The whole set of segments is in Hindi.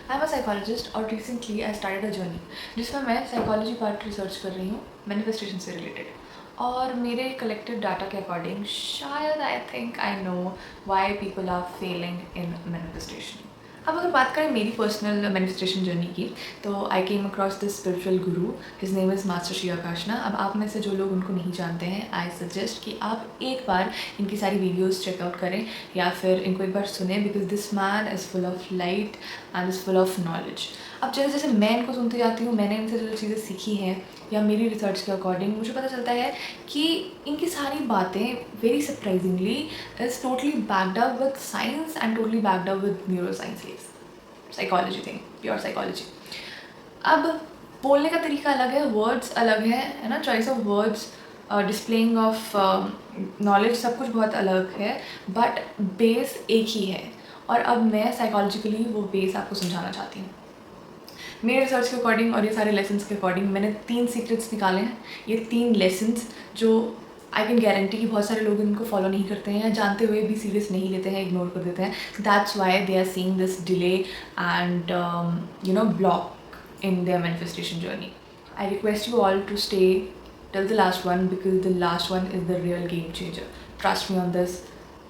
आई एम अ साइकोलॉजिस्ट और recently I started a journey जिसमें मैं साइकोलॉजी पार्ट रिसर्च कर रही हूँ मैनिफेस्टेशन से रिलेटेड। और मेरे कलेक्टिव डाटा के अकॉर्डिंग शायद I think I know why people are failing in manifestation. अब अगर बात करें मेरी पर्सनल मैनिफेस्टेशन जर्नी की, तो I came across this spiritual guru, his name is master Shri Akashna. अब आप में से जो लोग उनको नहीं जानते हैं, आई सजेस्ट कि आप एक बार इनकी सारी वीडियोस चेकआउट करें या फिर इनको एक बार सुने, because this man is full of light and is full of knowledge. अब जैसे जैसे मैं इनको सुनती जाती हूँ, मैंने इनसे जो चीज़ें सीखी हैं या मेरी रिसर्च के अकॉर्डिंग मुझे पता चलता है कि इनकी सारी बातें very surprisingly is totally backed up with science and totally backed up with neuro science psychology thing, pure psychology. अब बोलने का तरीका अलग है, वर्ड्स अलग है ना, choice of words, displaying of knowledge, सब कुछ बहुत अलग है, बट बेस एक ही है। और अब मैं साइकोलॉजिकली वो बेस आपको समझाना चाहती हूँ। मेरे रिसर्च के अकॉर्डिंग और ये सारे लेसन्स के अकॉर्डिंग मैंने 3 सीक्रेट्स निकाले हैं। ये 3 लेसन्स जो आई कैन गारंटी कि बहुत सारे लोग इनको फॉलो नहीं करते हैं या जानते हुए भी सीरियस नहीं लेते हैं, इग्नोर कर देते हैं। That's why they are seeing this delay and block in their manifestation journey. I request you all to stay till the last one, because the last one is the real game changer. Trust me on this,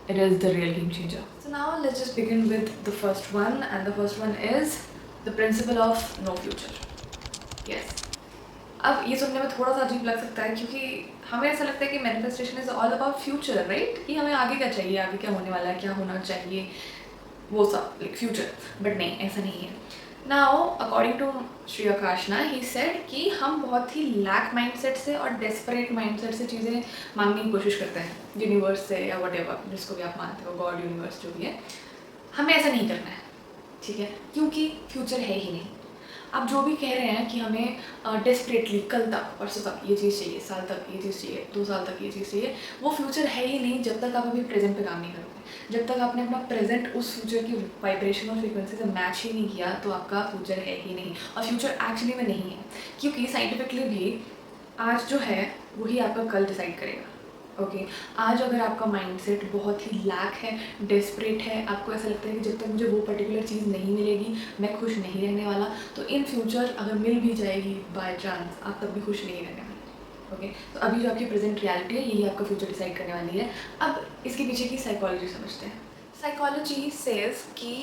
it is the real game changer. So now let's just begin with the first one, and the first one is the principle of no future. Yes. अब ये सुनने में थोड़ा सा अजीब लग सकता है क्योंकि हमें ऐसा लगता है कि manifestation is all about future, right? कि हमें आगे क्या चाहिए, आगे क्या होने वाला है, क्या होना चाहिए, वो सब लाइक फ्यूचर। बट नहीं, ऐसा नहीं है। Now according to Shri Akashna, he said कि हम बहुत ही लैक माइंडसेट से और डेस्परेट माइंडसेट से चीज़ें मांगने की कोशिश करते हैं, यूनिवर्स से या वटेवर, जिसको भी आप मानते हो, गॉड, यूनिवर्स, जो भी है। हमें ऐसा नहीं करना है, ठीक है? क्योंकि फ्यूचर है ही नहीं। आप जो भी कह रहे हैं कि हमें डेस्परेटली कल तक, परसों तक ये चीज़ चाहिए, साल तक ये चीज़ चाहिए, 2 साल तक ये चीज़ चाहिए, वो फ्यूचर है ही नहीं जब तक आप अभी प्रेजेंट पे काम नहीं करोगे। जब तक आपने अपना प्रेजेंट उस फ्यूचर की वाइब्रेशन और फ्रीक्वेंसी से मैच ही नहीं किया, तो आपका फ्यूचर है ही नहीं। और फ्यूचर एक्चुअली में नहीं है, क्योंकि साइंटिफिकली भी आज जो है वही आपका कल डिसाइड करेगा। ओके, आज अगर आपका माइंडसेट बहुत ही लैक है, डेस्परेट है, आपको ऐसा लगता है कि जब तक मुझे वो पर्टिकुलर चीज़ नहीं मिलेगी मैं खुश नहीं रहने वाला, तो इन फ्यूचर अगर मिल भी जाएगी बाय चांस, आप तब भी खुश नहीं रहने वाले। ओके, तो अभी जो आपकी प्रेजेंट रियलिटी है, यही आपका फ्यूचर डिसाइड करने वाली है। अब इसके पीछे की साइकोलॉजी समझते हैं। साइकोलॉजी सेज कि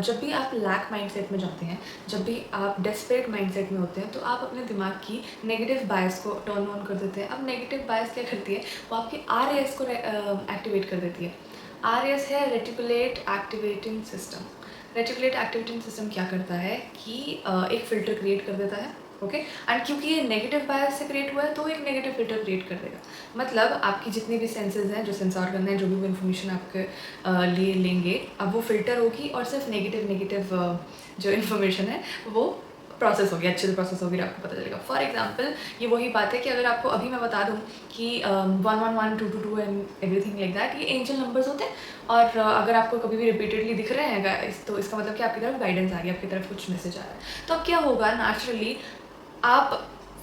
जब भी आप लैक माइंडसेट में जाते हैं, जब भी आप डेस्परेट माइंडसेट में होते हैं, तो आप अपने दिमाग की नेगेटिव बायस को टर्न ऑन कर देते हैं। अब नेगेटिव बायस क्या करती है, वो आपकी RAS को एक्टिवेट कर देती है। RAS है reticulate activating system. Reticulate activating system क्या करता है कि एक फ़िल्टर क्रिएट कर देता है। ओके, एंड क्योंकि ये नेगेटिव बायस से क्रिएट हुआ है, तो एक नेगेटिव फिल्टर क्रिएट कर देगा। मतलब आपकी जितनी भी सेंसेस हैं, जो सेंसर करना है, जो भी वो इन्फॉर्मेशन आपके लिए लेंगे, अब वो फिल्टर होगी और सिर्फ नेगेटिव जो इन्फॉर्मेशन है वो प्रोसेस होगी, अच्छे से प्रोसेस होगी, आपको पता चलेगा। फॉर एग्जाम्पल, ये वही बात है कि अगर आपको अभी मैं बता दूँ कि 111 222 एंड एवरीथिंग लाइक दैट, ये एंजल नंबर्स होते हैं, और अगर आपको कभी भी रिपीटेडली दिख रहे हैं तो इसका मतलब कि आपकी तरफ गाइडेंस आ गई, आपकी तरफ कुछ मैसेज आ रहा है। तो अब क्या होगा, नेचुरली आप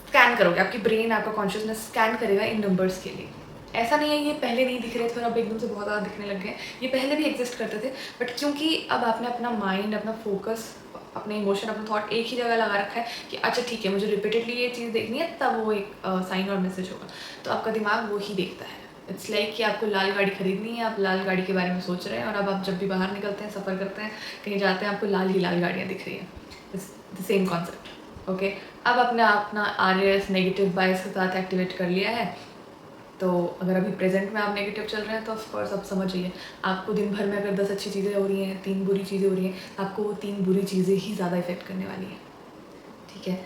स्कैन करोगे, आपकी ब्रेन, आपका कॉन्शियसनेस स्कैन करेगा इन नंबर्स के लिए। ऐसा नहीं है ये पहले नहीं दिख रहे थे और अब एकदम से बहुत ज़्यादा दिखने लग गए, ये पहले भी एग्जिस्ट करते थे, बट क्योंकि अब आपने अपना माइंड, अपना फोकस, अपने इमोशन, अपना थॉट एक ही जगह लगा रखा है कि अच्छा ठीक है, मुझे रिपीटेडली ये चीज़ देखनी है, तब वो एक साइन और मैसेज होगा, तो आपका दिमाग वो ही देखता है। इट्स लाइक कि आपको लाल गाड़ी खरीदनी है, आप लाल गाड़ी के बारे में सोच रहे हैं, और अब आप जब भी बाहर निकलते हैं, सफ़र करते हैं, कहीं जाते हैं, आपको लाल ही लाल गाड़ियाँ दिख रही हैं। It's the same concept. Okay, अब आपने अपना RAS नेगेटिव बायस के साथ एक्टिवेट कर लिया है, तो अगर अभी प्रेजेंट में आप नेगेटिव चल रहे हैं, तो ऑफकोर्स आप समझिए, आपको दिन भर में अगर 10 अच्छी चीज़ें हो रही हैं, 3 बुरी चीज़ें हो रही हैं, आपको वो 3 बुरी चीज़ें ही ज़्यादा इफेक्ट करने वाली हैं, ठीक है?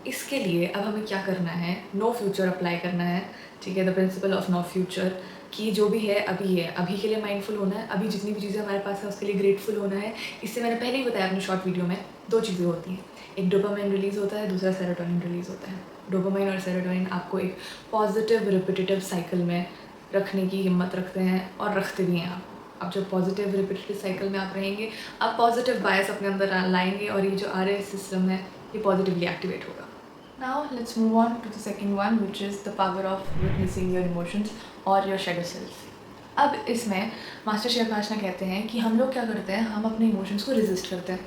इसके लिए अब हमें क्या करना है, नो फ्यूचर अप्लाई करना है, ठीक है? The principle of no future, कि जो भी है अभी है, अभी के लिए माइंडफुल होना है, अभी जितनी भी चीज़ें हमारे पास है उसके लिए ग्रेटफुल होना है। इससे मैंने पहले ही बताया अपने शॉर्ट वीडियो में, 2 चीज़ें होती हैं, एक डोपामाइन रिलीज़ होता है, दूसरा सेरोटोनिन रिलीज़ होता है। डोपामाइन और सेरोटोनिन आपको एक पॉजिटिव रिपीटेटिव साइकिल में रखने की हिम्मत रखते हैं, और रखते भी हैं आप। अब जब पॉजिटिव रिपीटेटिव साइकिल में आप रहेंगे, आप पॉजिटिव बायस अपने अंदर लाएंगे, और ये जो RAS सिस्टम है ये पॉजिटिवली एक्टिवेट होगा। Now let's move on to the second one, which is the power of witnessing your emotions or your shadow self. अब इसमें मास्टर श्री आकाशना कहते हैं कि हम लोग क्या करते हैं, हम अपने इमोशंस को रेजिस्ट करते हैं।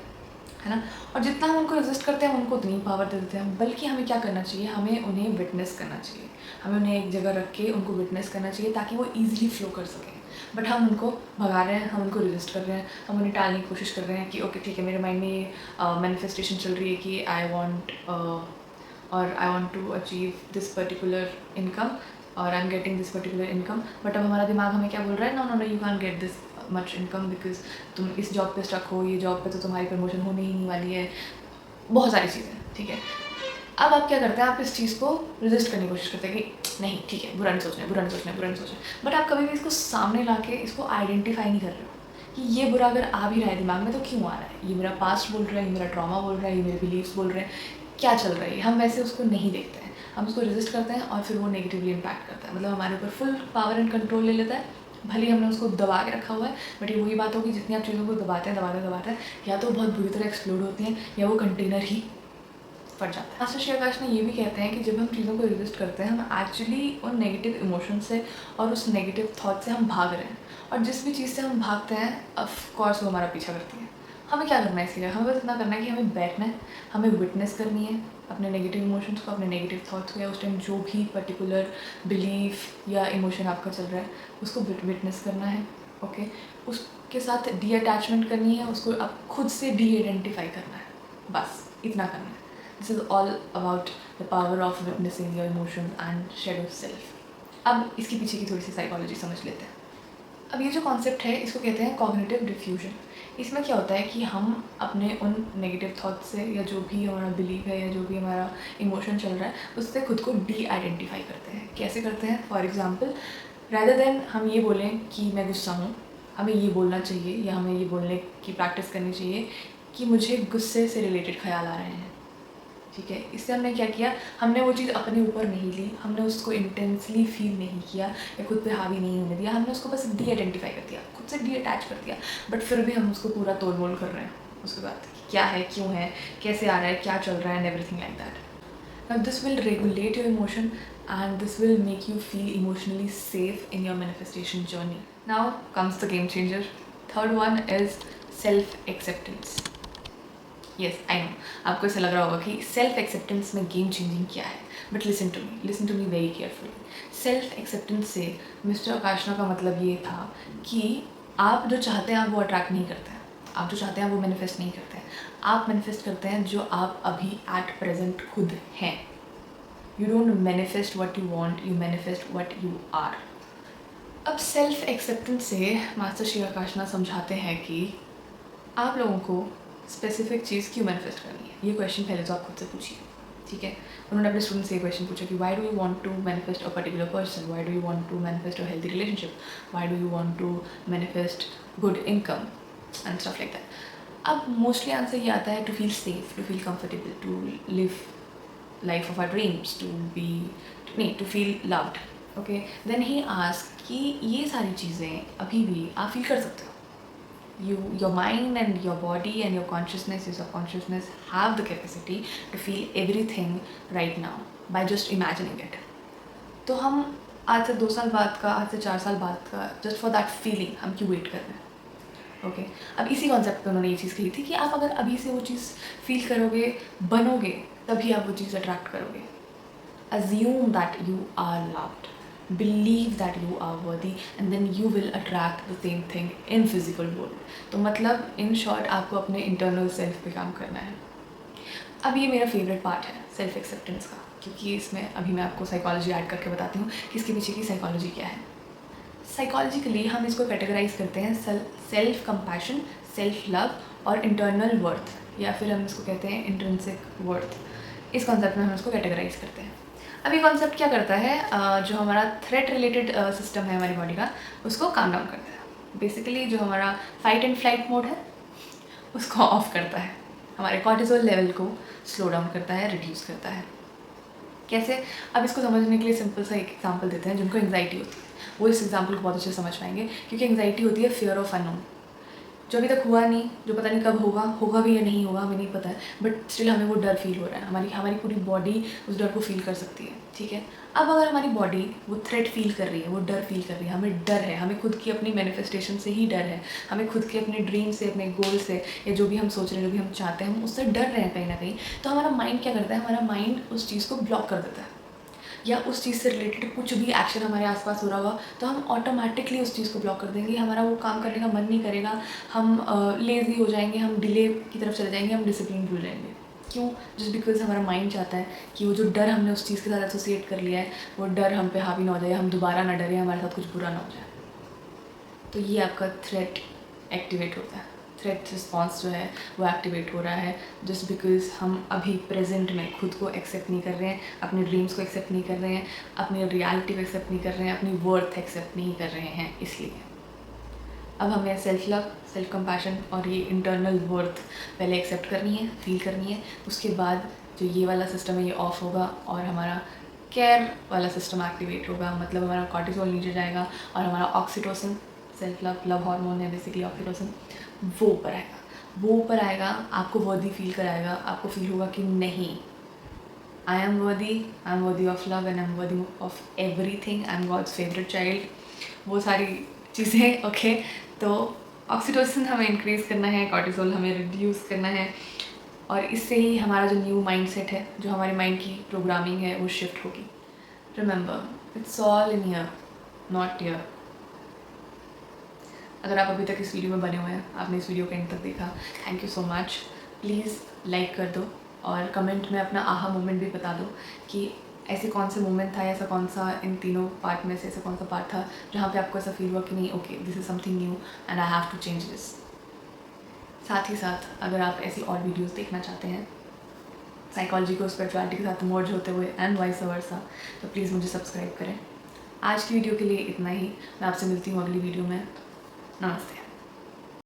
है ना। और जितना हम उनको रेजिस्ट करते हैं हम उनको उतनी पावर दे देते हैं। बल्कि हमें क्या करना चाहिए, हमें उन्हें विटनेस करना चाहिए, हमें उन्हें एक जगह रख के उनको विटनेस करना चाहिए ताकि वो ईजिली फ्लो कर सकें। बट हम उनको भगा रहे हैं, हम उनको रेजिस्ट कर रहे हैं, हम उन्हें टालने की कोशिश कर रहे हैं कि ओके ठीक है, मेरे माइंड में ये मैनिफेस्टेशन चल रही है कि I want to achieve this particular income और I am getting this particular income. But अब हमारा दिमाग हमें क्या बोल रहा है, no no no, you can get this much income because तुम इस जॉब पे स्टक हो, ये जॉब पे तो तुम्हारी प्रमोशन होने ही नहीं वाली है, बहुत सारी चीज़ें, ठीक है। अब आप क्या करते हैं, आप इस चीज़ को रेजिस्ट करने की कोशिश करते हैं कि नहीं ठीक है, बुरा नहीं सोचना है, बुरा नहीं सोचना है, बुरा नहीं सोचना है। बट आप कभी भी इसको सामने ला के इसको आइडेंटिफाई नहीं कर रहे हो कि ये बुरा अगर आ भी रहा है दिमाग में तो क्यों आ रहा है, ये मेरा पास्ट बोल रहा है, ये मेरा ट्रॉमा बोल रहा है, ये मेरे बिलीव्स बोल रहे हैं, क्या चल रहा है। हम वैसे उसको नहीं देखते हैं, हम उसको रेजिस्ट करते हैं और फिर वो नेगेटिवली इम्पैक्ट करता है, मतलब हमारे ऊपर फुल पावर एंड कंट्रोल ले लेता है। भले ही हमने उसको दबा के रखा हुआ है, बट ये वही बात होगी, जितनी आप चीज़ों को दबाते हैं या तो बहुत बुरी तरह एक्सप्लोड होती हैं या वो कंटेनर ही फट जाता है। मास्टर श्री आकाश ने ये भी कहते हैं कि जब हम चीज़ों को रेजिस्ट करते हैं हम एक्चुअली उन नेगेटिव इमोशन से और उस नेगेटिव थॉट से हम भाग रहे हैं, और जिस भी चीज़ से हम भागते हैं ऑफ कोर्स वो हमारा पीछा करती है। हमें क्या करना है इसके लिए, हमें बस इतना करना है कि हमें बैठना है, हमें विटनेस करनी है अपने नेगेटिव इमोशंस को, अपने नेगेटिव थॉट्स को, या उस टाइम जो भी पर्टिकुलर बिलीफ या इमोशन आपका चल रहा है उसको विटनेस करना है। ओके, उसके साथ डी अटैचमेंट करनी है, उसको आप खुद से डी आइडेंटिफाई करना है, बस इतना करना है। This is all about the power of witnessing your emotions and shade of self. अब इसके पीछे की थोड़ी सी साइकोलॉजी समझ लेते हैं। अब ये जो कॉन्सेप्ट है इसको कहते हैं कॉग्निटिव डिफ्यूजन। इसमें क्या होता है कि हम अपने उन नेगेटिव थॉट से या जो भी हमारा बिलीव है या जो भी हमारा इमोशन चल रहा है उससे खुद को डी आइडेंटिफाई करते हैं। कैसे करते हैं, फॉर एग्जांपल रैदर देन हम ये बोलें कि मैं गुस्सा हूँ, हमें ये बोलना चाहिए या हमें ये बोलने की प्रैक्टिस करनी चाहिए कि मुझे गुस्से से रिलेटेड ख्याल आ रहे हैं। ठीक है, इससे हमने क्या किया, हमने वो चीज़ अपने ऊपर नहीं ली, हमने उसको इंटेंसली फील नहीं किया या खुद पे हावी नहीं होने दिया, हमने उसको बस डी आइडेंटिफाई कर दिया, खुद से डी अटैच कर दिया। बट फिर भी हम उसको पूरा तोड़ मोल कर रहे हैं उसके बाद, क्या है, क्यों है, कैसे आ रहा है, क्या चल रहा है, and everything like that. Now this will regulate your emotion and this will make you feel emotionally safe in your manifestation journey. Now comes the game changer. Third one is self acceptance. Yes, I know, आपको ऐसा लग रहा होगा कि सेल्फ एक्सेप्टेंस में गेम चेंजिंग क्या है, but listen to me very carefully. Self acceptance से मिस्टर आकाशना का मतलब ये था कि आप जो चाहते हैं आप वो अट्रैक्ट नहीं करते हैं, आप जो चाहते हैं वो मैनिफेस्ट नहीं करते हैं, आप मैनिफेस्ट करते हैं जो आप अभी एट प्रेजेंट खुद हैं। You don't manifest what you want, you manifest what you are. अब सेल्फ एक्सेप्टेंस से मास्टर श्री आकाशना समझाते हैं कि आप लोगों को स्पेसिफिक चीज़ क्यों मैनिफेस्ट करनी है। ये क्वेश्चन पहले तो आप खुद से पूछिए, ठीक है। उन्होंने अपने स्टूडेंट से ये क्वेश्चन पूछा कि why do you want to manifest a particular person, why do you want to manifest a healthy relationship, why do you want to manifest good income and stuff like that. अब मोस्टली आंसर ये आता है to feel safe, to feel comfortable, to live life of our dreams, to feel loved. Okay, then he ask कि ये सारी चीज़ें अभी भी आप फील कर सकते हो। Your mind and your body and your consciousness, your subconsciousness have the capacity to feel everything right now by just imagining it. तो हम आज से 2 साल बाद का, आज से 4 साल बाद का, just for that feeling हम क्यों वेट कर रहे हैं। ओके, अब इसी कॉन्सेप्ट पे उन्होंने ये चीज़ कही थी कि आप अगर अभी से वो चीज़ फील करोगे, बनोगे, तभी आप वो चीज़ अट्रैक्ट करोगे। Assume that you are loved. Believe that you are worthy and then you will attract the same thing in physical world. तो मतलब इन शॉर्ट आपको अपने इंटरनल सेल्फ पे काम करना है। अब ये मेरा फेवरेट पार्ट है सेल्फ एक्सेप्टेंस का, क्योंकि इसमें अभी मैं आपको साइकोलॉजी ऐड करके बताती हूँ कि इसके पीछे की साइकोलॉजी क्या है। साइकोलॉजिकली हम इसको कैटेगराइज करते हैं सेल्फ कंपैशन, सेल्फ लव और इंटरनल वर्थ, या फिर हम इसको कहते हैं इंट्रिंसिक वर्थ। इस कॉन्सेप्ट में हम इसको कैटेगराइज करते हैं। अब ये कॉन्सेप्ट क्या करता है, जो हमारा थ्रेट रिलेटेड सिस्टम है हमारी बॉडी का, उसको काम डाउन करता है। बेसिकली जो हमारा फाइट एंड फ्लाइट मोड है उसको ऑफ करता है, हमारे कॉर्टिसोल लेवल को स्लो डाउन करता है, रिड्यूस करता है। कैसे, अब इसको समझने के लिए सिंपल सा एक एग्जांपल देते हैं। जिनको एंग्जाइटी होती है वो इस एग्जांपल को बहुत अच्छे से समझ पाएंगे, क्योंकि एंग्जाइटी होती है फियर ऑफ अननोन। जो अभी तक हुआ नहीं, जो पता नहीं कब होगा, होगा भी या नहीं होगा हमें नहीं पता है, बट स्टिल हमें वो डर फील हो रहा है, हमारी पूरी बॉडी उस डर को फील कर सकती है, ठीक है। अब अगर हमारी बॉडी वो थ्रेट फील कर रही है, वो डर फील कर रही है, हमें डर है, हमें खुद की अपनी मैनिफेस्टेशन से ही डर है, हमें खुद के अपने ड्रीम से, अपने गोल से, या जो भी हम सोच रहे हैं, जो भी हम चाहते हैं, हम उससे डर रहे हैं कहीं ना कहीं, तो हमारा माइंड क्या करता है, हमारा माइंड उस चीज़ को ब्लॉक कर देता है, या उस चीज़ से रिलेटेड कुछ भी एक्शन हमारे आसपास हो रहा होगा तो हम ऑटोमेटिकली उस चीज़ को ब्लॉक कर देंगे, हमारा वो काम करने का मन नहीं करेगा, हम लेज़ी हो जाएंगे, हम डिले की तरफ चले जाएंगे, हम डिसिप्लिन भूल जाएंगे। क्यों? जस्ट बिकॉज हमारा माइंड चाहता है कि वो जो डर हमने उस चीज़ के साथ एसोसिएट कर लिया है, वो डर हम पे हावी ना हो जाए, हम दोबारा ना डरे, हमारे साथ कुछ बुरा ना हो जाए। तो ये आपका थ्रेट एक्टिवेट होता है, थ्रेट रिस्पॉन्स जो है वो एक्टिवेट हो रहा है जस्ट बिकॉज हम अभी प्रेजेंट में खुद को एक्सेप्ट नहीं कर रहे हैं, अपने ड्रीम्स को एक्सेप्ट नहीं कर रहे हैं, अपनी रियलिटी को एक्सेप्ट नहीं कर रहे हैं, अपनी वर्थ एक्सेप्ट नहीं कर रहे हैं। इसलिए अब हमें सेल्फ लव, सेल्फ कंपैशन और ये इंटरनल वर्थ पहले एक्सेप्ट करनी है, फील करनी है। उसके बाद जो ये वाला सिस्टम है ये ऑफ होगा और हमारा केयर वाला सिस्टम एक्टिवेट होगा, मतलब हमारा कॉर्टिसोल नीचे जाएगा और हमारा ऑक्सीटोसिन, सेल्फ लव हार्मोन है बेसिकली ऑक्सीटोसिन, वो ऊपर आएगा। वो ऊपर आएगा, आपको वर्दी फील कराएगा, आपको फील होगा कि नहीं, I am worthy of love and I am worthy of everything, I am God's favourite child, वो सारी चीज़ें। ओके, तो ऑक्सीटोसिन हमें इंक्रीज़ करना है, कॉर्टिसोल हमें रिड्यूस करना है, और इससे ही हमारा जो न्यू माइंडसेट है, जो हमारे माइंड की प्रोग्रामिंग है, वो शिफ्ट होगी। Remember, it's all in here, not here. अगर आप अभी तक इस वीडियो में बने हुए हैं, आपने इस वीडियो को एंड तक देखा, thank you so much. Please like कर दो और कमेंट में अपना आहा मोमेंट भी बता दो कि ऐसे कौन सा मोमेंट था, ऐसा कौन सा इन तीनों पार्ट में से ऐसा कौन सा पार्ट था जहाँ पे आपको ऐसा फील हुआ कि नहीं, okay this is something new and I have to change this. साथ ही साथ अगर आप ऐसी और वीडियोज़ देखना चाहते हैं साइकोलॉजी को स्पिरिचुअलिटी के साथ मर्ज होते हुए एंड वाइस वर्सा, तो प्लीज़ मुझे सब्सक्राइब करें। आज की वीडियो के लिए इतना ही, मैं आपसे मिलती हूँ अगली वीडियो में। नमस्ते।